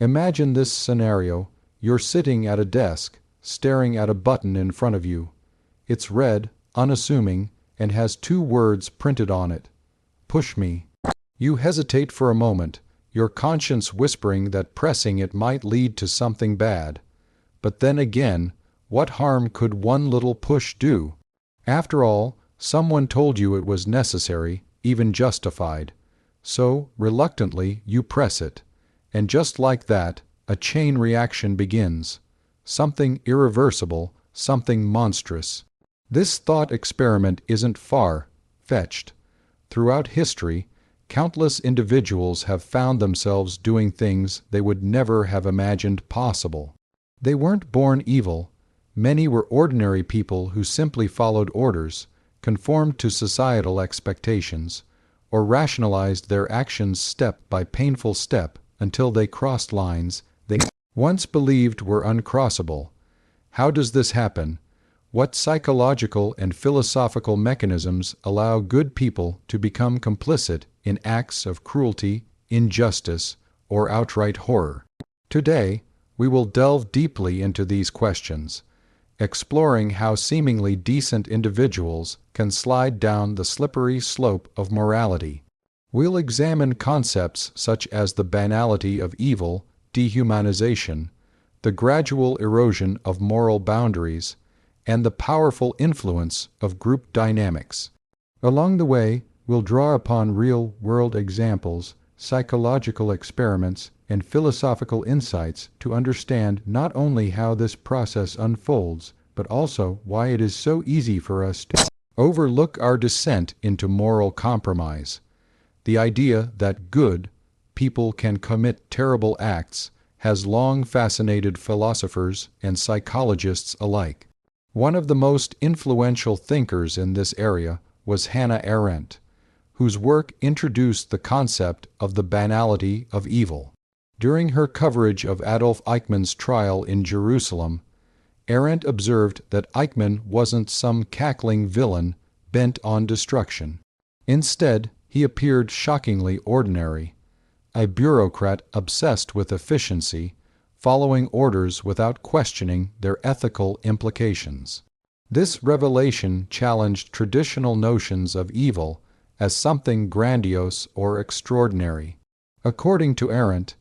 Imagine this scenario. You're sitting at a desk, staring at a button in front of you. It's red, unassuming, and has two words printed on it: "Push me." You hesitate for a moment, your conscience whispering that pressing it might lead to something bad. But then again, what harm could one little push do? After all, someone told you it was necessary, even justified. So, reluctantly, you press it. And just like that, a chain reaction begins. Something irreversible, something monstrous. This thought experiment isn't far-fetched. Throughout history, countless individuals have found themselves doing things they would never have imagined possible. They weren't born evil. Many were ordinary people who simply followed orders, conformed to societal expectations, or rationalized their actions step by painful step until they crossed lines they once believed were uncrossable. How does this happen? What psychological and philosophical mechanisms allow good people to become complicit in acts of cruelty, injustice, or outright horror? Today, we will delve deeply into these questions, exploring how seemingly decent individuals can slide down the slippery slope of morality. We'll examine concepts such as the banality of evil, dehumanization, the gradual erosion of moral boundaries, and the powerful influence of group dynamics. Along the way, we'll draw upon real-world examples, psychological experiments, and philosophical insights to understand not only how this process unfolds, but also why it is so easy for us to overlook our descent into moral compromise. The idea that good people can commit terrible acts has long fascinated philosophers and psychologists alike. One of the most influential thinkers in this area was Hannah Arendt, whose work introduced the concept of the banality of evil. During her coverage of Adolf Eichmann's trial in Jerusalem, Arendt observed that Eichmann wasn't some cackling villain bent on destruction. Instead, he appeared shockingly ordinary, a bureaucrat obsessed with efficiency, following orders without questioning their ethical implications. This revelation challenged traditional notions of evil as something grandiose or extraordinary. According to Arendt,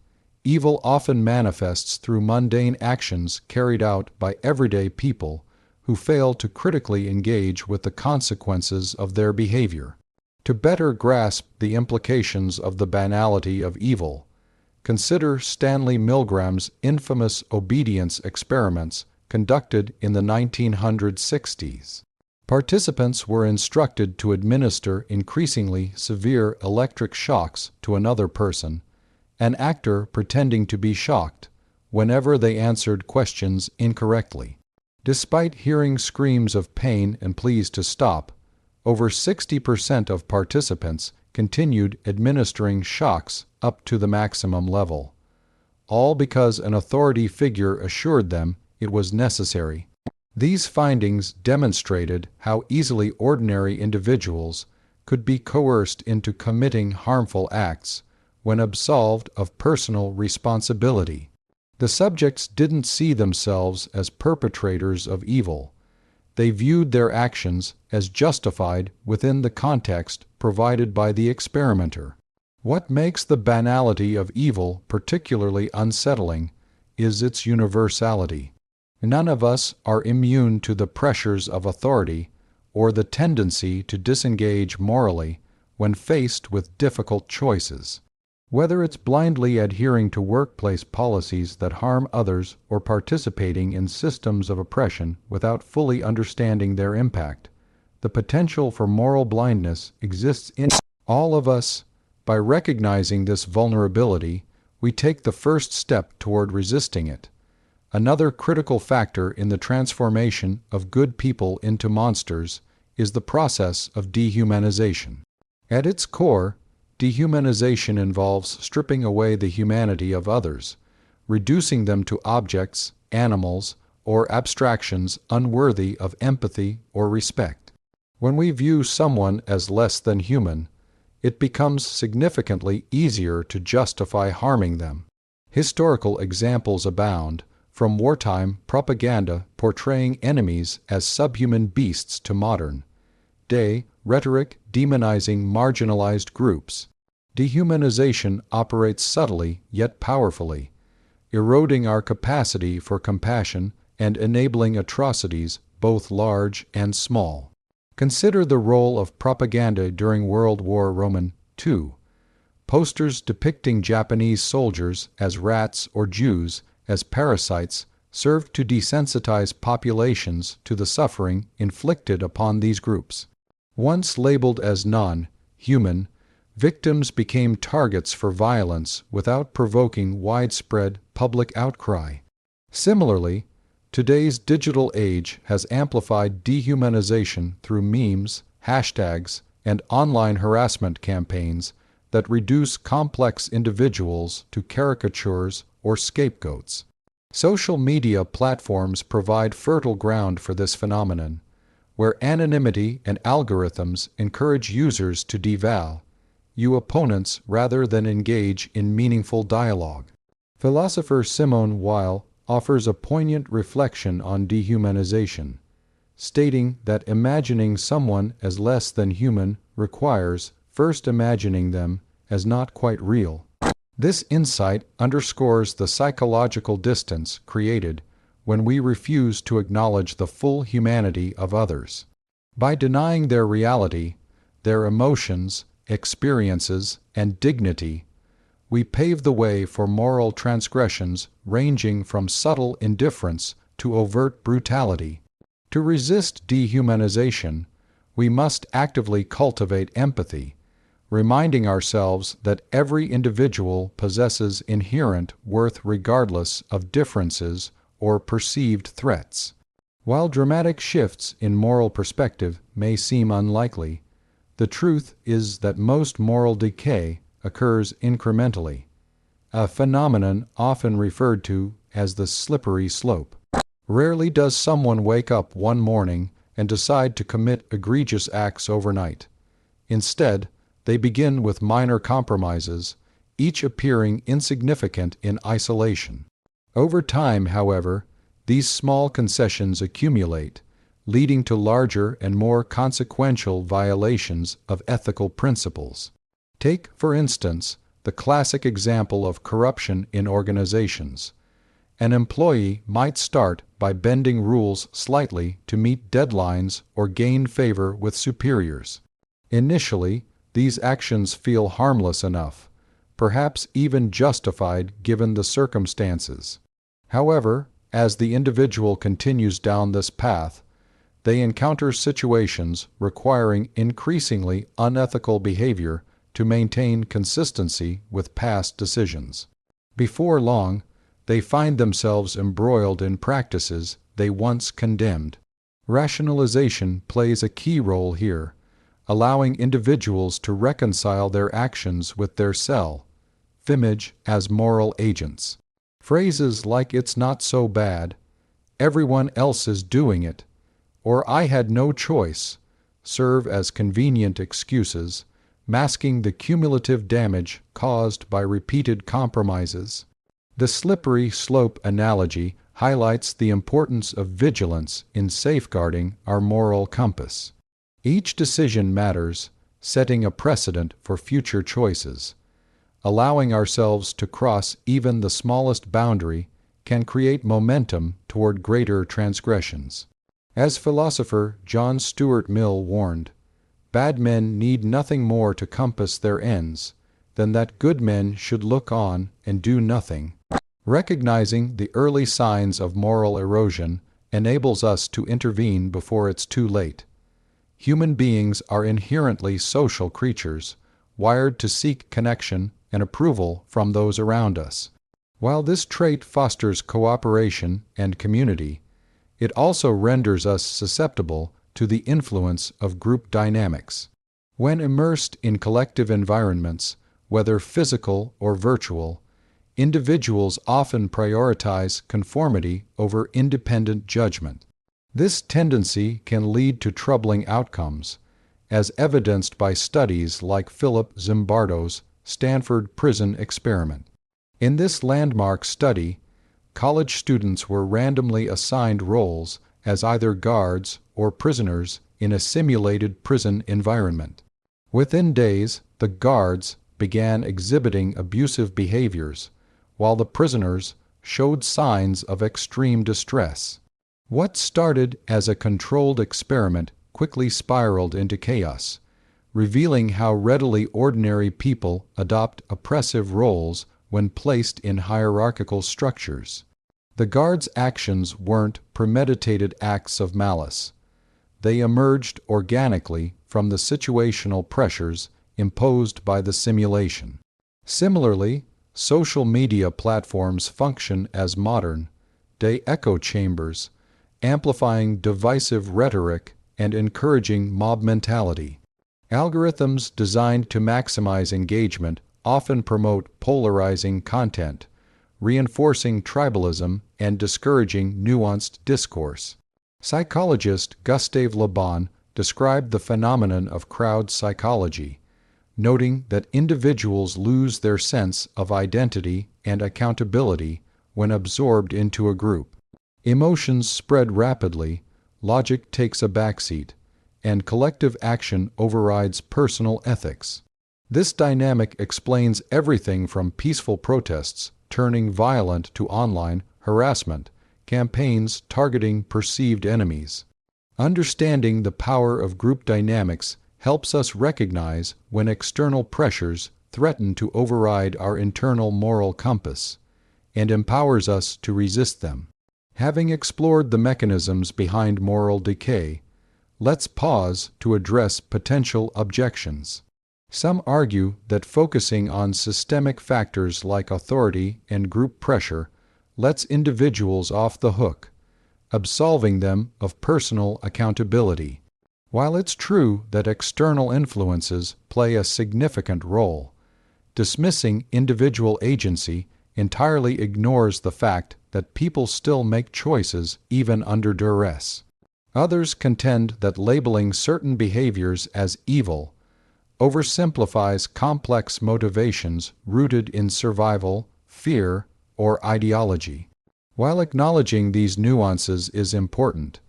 evil often manifests through mundane actions carried out by everyday people who fail to critically engage with the consequences of their behavior. To better grasp the implications of the banality of evil, consider Stanley Milgram's infamous obedience experiments conducted in the 1960s. Participants were instructed to administer increasingly severe electric shocks to another person, an actor pretending to be shocked, whenever they answered questions incorrectly. Despite hearing screams of pain and pleas to stop, over 60% of participants continued administering shocks up to the maximum level, all because an authority figure assured them it was necessary. These findings demonstrated how easily ordinary individuals could be coerced into committing harmful acts when absolved of personal responsibility. The subjects didn't see themselves as perpetrators of evil. They viewed their actions as justified within the context provided by the experimenter. What makes the banality of evil particularly unsettling is its universality. None of us are immune to the pressures of authority or the tendency to disengage morally when faced with difficult choices. Whether it's blindly adhering to workplace policies that harm others or participating in systems of oppression without fully understanding their impact, the potential for moral blindness exists in all of us. By recognizing this vulnerability, we take the first step toward resisting it. Another critical factor in the transformation of good people into monsters is the process of dehumanization. At its core, dehumanization involves stripping away the humanity of others, reducing them to objects, animals, or abstractions unworthy of empathy or respect. When we view someone as less than human, it becomes significantly easier to justify harming them. Historical examples abound, from wartime propaganda portraying enemies as subhuman beasts to modern day rhetoric demonizing marginalized groups. Dehumanization operates subtly yet powerfully, eroding our capacity for compassion and enabling atrocities both large and small. Consider the role of propaganda during World War II. Posters depicting Japanese soldiers as rats or Jews as parasites served to desensitize populations to the suffering inflicted upon these groups. Once labeled as non-human, victims became targets for violence without provoking widespread public outcry. Similarly, today's digital age has amplified dehumanization through memes, hashtags, and online harassment campaigns that reduce complex individuals to caricatures or scapegoats. Social media platforms provide fertile ground for this phenomenon, where anonymity and algorithms encourage users to devalue opponents rather than engage in meaningful dialogue. Philosopher Simone Weil offers a poignant reflection on dehumanization, stating that imagining someone as less than human requires first imagining them as not quite real. This insight underscores the psychological distance created when we refuse to acknowledge the full humanity of others. By denying their reality, their emotions, experiences, and dignity, we pave the way for moral transgressions ranging from subtle indifference to overt brutality. To resist dehumanization, we must actively cultivate empathy, reminding ourselves that every individual possesses inherent worth regardless of differences or perceived threats. While dramatic shifts in moral perspective may seem unlikely, the truth is that most moral decay occurs incrementally, a phenomenon often referred to as the slippery slope. Rarely does someone wake up one morning and decide to commit egregious acts overnight. Instead, they begin with minor compromises, each appearing insignificant in isolation. Over time, however, these small concessions accumulate, leading to larger and more consequential violations of ethical principles. Take, for instance, the classic example of corruption in organizations. An employee might start by bending rules slightly to meet deadlines or gain favor with superiors. Initially, these actions feel harmless enough, perhaps even justified given the circumstances. However, as the individual continues down this path, they encounter situations requiring increasingly unethical behavior to maintain consistency with past decisions. Before long, they find themselves embroiled in practices they once condemned. Rationalization plays a key role here, allowing individuals to reconcile their actions with their self-image as moral agents. Phrases like "it's not so bad," "everyone else is doing it," or "I had no choice" serve as convenient excuses, masking the cumulative damage caused by repeated compromises. The slippery slope analogy highlights the importance of vigilance in safeguarding our moral compass. Each decision matters, setting a precedent for future choices. Allowing ourselves to cross even the smallest boundary can create momentum toward greater transgressions. As philosopher John Stuart Mill warned, bad men need nothing more to compass their ends than that good men should look on and do nothing. Recognizing the early signs of moral erosion enables us to intervene before it's too late. Human beings are inherently social creatures, wired to seek connection and approval from those around us. While this trait fosters cooperation and community, it also renders us susceptible to the influence of group dynamics. When immersed in collective environments, whether physical or virtual, individuals often prioritize conformity over independent judgment. This tendency can lead to troubling outcomes, as evidenced by studies like Philip Zimbardo's Stanford Prison Experiment. In this landmark study, college students were randomly assigned roles as either guards or prisoners in a simulated prison environment. Within days, the guards began exhibiting abusive behaviors, while the prisoners showed signs of extreme distress. What started as a controlled experiment quickly spiraled into chaos, revealing how readily ordinary people adopt oppressive roles when placed in hierarchical structures. The guards' actions weren't premeditated acts of malice. They emerged organically from the situational pressures imposed by the simulation. Similarly, social media platforms function as modern-day echo chambers, amplifying divisive rhetoric and encouraging mob mentality. Algorithms designed to maximize engagement often promote polarizing content, reinforcing tribalism and discouraging nuanced discourse. Psychologist Gustave Le Bon described the phenomenon of crowd psychology, noting that individuals lose their sense of identity and accountability when absorbed into a group. Emotions spread rapidly, logic takes a backseat, and collective action overrides personal ethics. This dynamic explains everything from peaceful protests turning violent to online harassment, campaigns targeting perceived enemies. Understanding the power of group dynamics helps us recognize when external pressures threaten to override our internal moral compass, and empowers us to resist them. Having explored the mechanisms behind moral decay, let's pause to address potential objections. Some argue that focusing on systemic factors like authority and group pressure lets individuals off the hook, absolving them of personal accountability. While it's true that external influences play a significant role, dismissing individual agency entirely ignores the fact that people still make choices even under duress. Others contend that labeling certain behaviors as evil oversimplifies complex motivations rooted in survival, fear, or ideology. While acknowledging these nuances is important,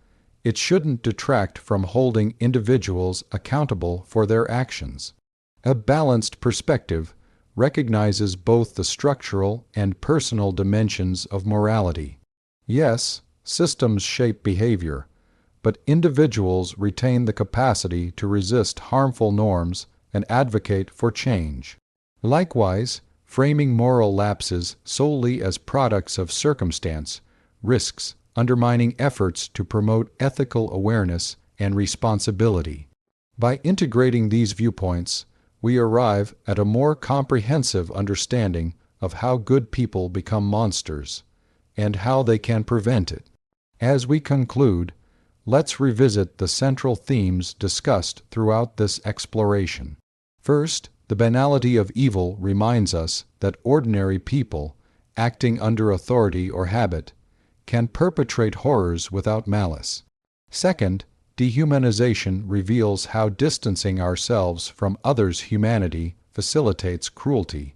it shouldn't detract from holding individuals accountable for their actions. A balanced perspective recognizes both the structural and personal dimensions of morality. Yes, systems shape behavior, but individuals retain the capacity to resist harmful norms and advocate for change. Likewise, framing moral lapses solely as products of circumstance risks undermining efforts to promote ethical awareness and responsibility. By integrating these viewpoints, we arrive at a more comprehensive understanding of how good people become monsters, and how they can prevent it. As we conclude, let's revisit the central themes discussed throughout this exploration. First, the banality of evil reminds us that ordinary people, acting under authority or habit, can perpetrate horrors without malice. Second, dehumanization reveals how distancing ourselves from others' humanity facilitates cruelty.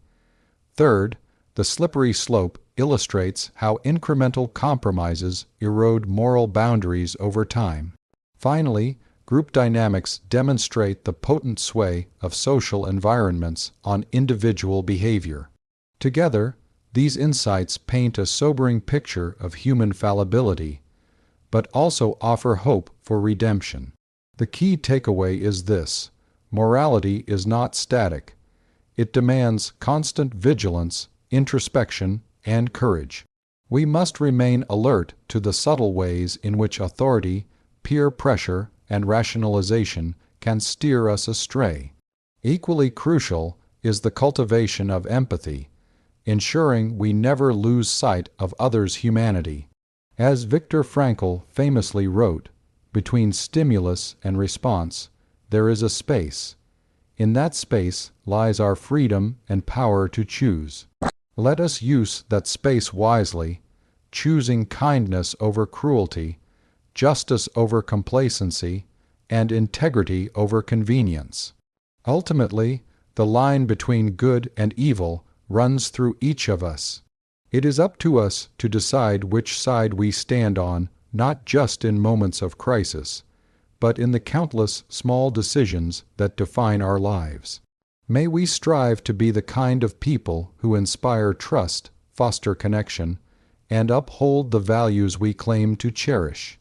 Third, the slippery slope illustrates how incremental compromises erode moral boundaries over time. Finally, group dynamics demonstrate the potent sway of social environments on individual behavior. Together, these insights paint a sobering picture of human fallibility, but also offer hope for redemption. The key takeaway is this: morality is not static. It demands constant vigilance, introspection, and courage. We must remain alert to the subtle ways in which authority, peer pressure, and rationalization can steer us astray. Equally crucial is the cultivation of empathy, ensuring we never lose sight of others' humanity. As Viktor Frankl famously wrote, between stimulus and response, there is a space. In that space lies our freedom and power to choose. Let us use that space wisely, choosing kindness over cruelty, justice over complacency, and integrity over convenience. Ultimately, the line between good and evil runs through each of us. It is up to us to decide which side we stand on, not just in moments of crisis, but in the countless small decisions that define our lives. May we strive to be the kind of people who inspire trust, foster connection, and uphold the values we claim to cherish.